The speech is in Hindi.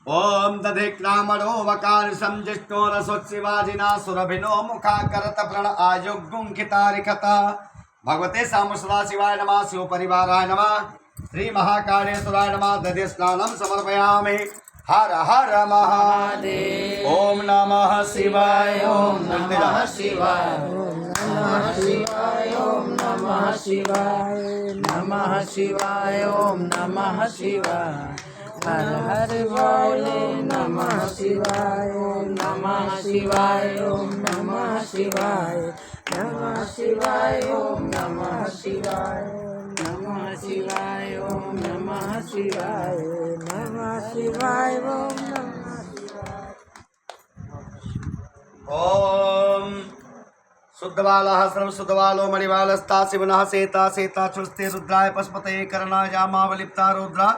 ओम दधिक्रामणो वकार संजिष्टो रसोत्सिवाजिना सुरभिनो मुखाकरत प्रण आयुग्गुंखितारिखता भगवते सामुसदा शिवाय नमः शिव परिवाराय नमः श्री महाकालेश्वराय नमः दधि स्नानं समर्पयामि। हर हर महादेव। ओम नमः शिवाय। ओम नमः शिवाय। नमः शिवाय ओम नमः शिवाय नमः शिवाय ओम नमः शिवाय हर हर बोले नमः शिवाय ओम नमः शिवाय ओम नमः शिवाय नमः शिवाय ओम नमः शिवाय नमः शिवाय ओम नमः शिवाय नमः शिवाय ओम नमः शिवाय। ओम शुद्धवालः सर्वशुद्धवालो मणिवालस्ता शिवनः सेता सेता चुस्ते रुद्राय पशुपते करणाय जामावलिप्ता रुद्रा